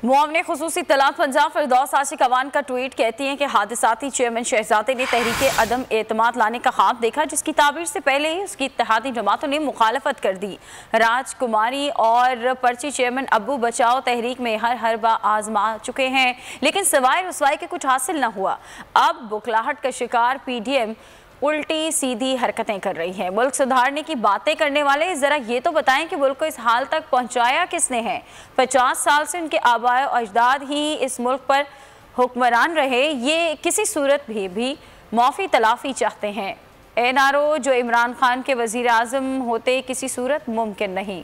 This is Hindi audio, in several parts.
मुआवने खुसूसी तलाक पंजाब फिरदौस आशिक अवान का ट्वीट कहती हैं कि हादिसाती चेयरमैन शहजादे ने तहरीके अदम एतमाद लाने का ख्वाब देखा, जिसकी ताबीर से पहले ही उसकी इत्तेहादी जमातों ने मुखालफत कर दी। राजकुमारी और पर्ची चेयरमैन अब्बू बचाओ तहरीक में हर बार आजमा चुके हैं, लेकिन सवाए रसवाई के कुछ हासिल न हुआ। अब बुखलाहट का शिकार PDM उल्टी सीधी हरकतें कर रही है। मुल्क सुधारने की बातें करने वाले जरा ये तो बताएं कि मुल्क को इस हाल तक पहुंचाया किसने है। 50 साल से उनके आबाए और अजदाद ही इस मुल्क पर हुक्मरान रहे। ये किसी सूरत भी माफ़ी तलाफ़ी चाहते हैं। NRO जो इमरान खान के वज़ीर आज़म होते किसी सूरत मुमकिन नहीं।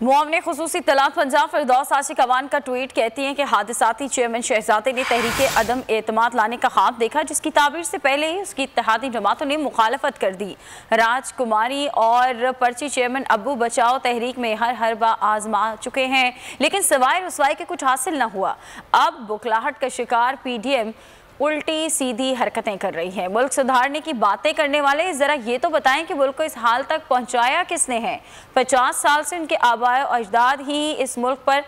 मुआवने खुसूसी तलाक पंजाब फिरदौस आशिक अवान का ट्वीट कहती हैं कि हादिसाती चेयरमैन शहजादे ने तहरीके अदम एतमाद लाने का ख्वाब देखा, जिसकी ताबीर से पहले ही उसकी इत्तेहादी जमातों ने मुखालफत कर दी। राजकुमारी और पर्ची चेयरमैन अब्बू बचाओ तहरीक में हर बार आजमा चुके हैं, लेकिन सवाए रसवाई के कुछ हासिल न हुआ। अब बुखलाहट का शिकार PDM उल्टी सीधी हरकतें कर रही है। मुल्क सुधारने की बातें करने वाले जरा ये तो बताएं कि मुल्क को इस हाल तक पहुंचाया किसने है। 50 साल से उनके आबाए और अजदाद ही इस मुल्क पर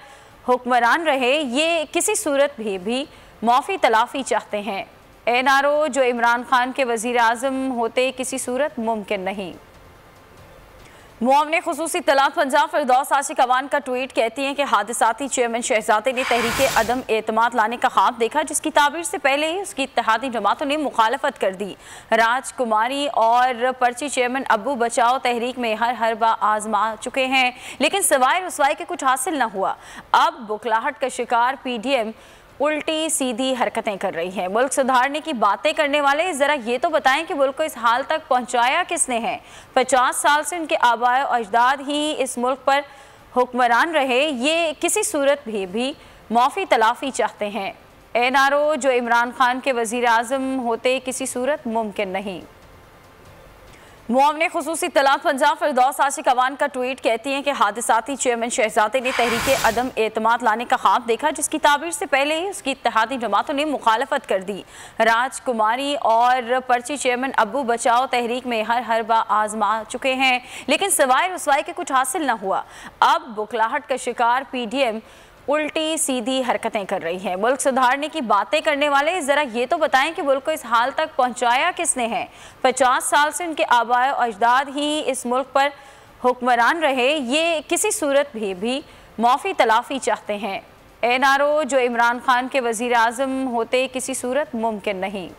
हुक्मरान रहे। ये किसी सूरत भी माफ़ी तलाफ़ी चाहते हैं। NRO जो इमरान खान के वज़ीर आज़म होते किसी सूरत मुमकिन नहीं। मुआवने खुसूसी तलाक पंजाब फिरदौस आशिक अवान का ट्वीट कहती हैं कि हादिसाती चेयरमैन शहजादे ने तहरीके अदम एतमाद लाने का ख्वाब देखा, जिसकी ताबीर से पहले ही उसकी इत्तेहादी जमातों ने मुखालफत कर दी। राजकुमारी और पर्ची चेयरमैन अब्बू बचाओ तहरीक में हर बार आजमा चुके हैं, लेकिन सवाए रसवाई के कुछ हासिल न हुआ। अब बुखलाहट का शिकार PDM उल्टी सीधी हरकतें कर रही है। मुल्क सुधारने की बातें करने वाले जरा ये तो बताएं कि मुल्क को इस हाल तक पहुंचाया किसने है। 50 साल से उनके आबाए और अजदाद ही इस मुल्क पर हुक्मरान रहे। ये किसी सूरत भी माफ़ी तलाफ़ी चाहते हैं। NRO जो इमरान खान के वज़ीर आज़म होते किसी सूरत मुमकिन नहीं। मुआवने खुसूसी तलाक पंजाब फिरदौस आशिक अवान का ट्वीट कहती हैं कि हादिसाती चेयरमैन शहजादे ने तहरीके अदम एतमाद लाने का ख्वाब देखा, जिसकी ताबीर से पहले ही उसकी इत्तेहादी जमातों ने मुखालफत कर दी। राजकुमारी और पर्ची चेयरमैन अब्बू बचाओ तहरीक में हर बार आजमा चुके हैं, लेकिन सवाए रसवाई के कुछ हासिल न हुआ। अब बुखलाहट का शिकार PDM उल्टी सीधी हरकतें कर रही है। मुल्क सुधारने की बातें करने वाले जरा ये तो बताएं कि मुल्क को इस हाल तक पहुंचाया किसने है। 50 साल से उनके आबाए और अजदाद ही इस मुल्क पर हुक्मरान रहे। ये किसी सूरत भी माफ़ी तलाफ़ी चाहते हैं। NRO जो इमरान खान के वज़ीर आज़म होते किसी सूरत मुमकिन नहीं।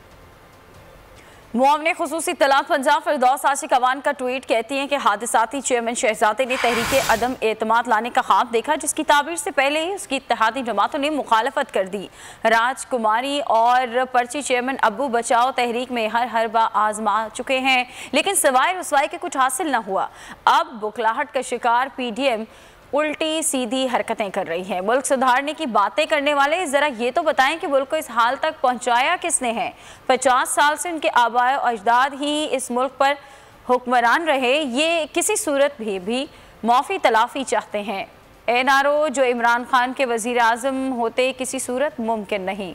मुआवने खुसूसी तलाक पंजाब फिरदौस आशिक अवान का ट्वीट कहती हैं कि हादिसाती चेयरमैन शहजादे ने तहरीके अदम एतमाद लाने का ख्वाब देखा, जिसकी ताबीर से पहले ही उसकी इत्तेहादी जमातों ने मुखालफत कर दी। राजकुमारी और पर्ची चेयरमैन अब्बू बचाओ तहरीक में हर बार आजमा चुके हैं, लेकिन सवाए रसवाई के कुछ हासिल न हुआ। अब बुखलाहट का शिकार PDM उल्टी सीधी हरकतें कर रही है। मुल्क सुधारने की बातें करने वाले जरा ये तो बताएं कि मुल्क को इस हाल तक पहुंचाया किसने है। 50 साल से उनके आबाए और अजदाद ही इस मुल्क पर हुक्मरान रहे। ये किसी सूरत भी माफ़ी तलाफ़ी चाहते हैं। NRO जो इमरान खान के वज़ीर आज़म होते किसी सूरत मुमकिन नहीं।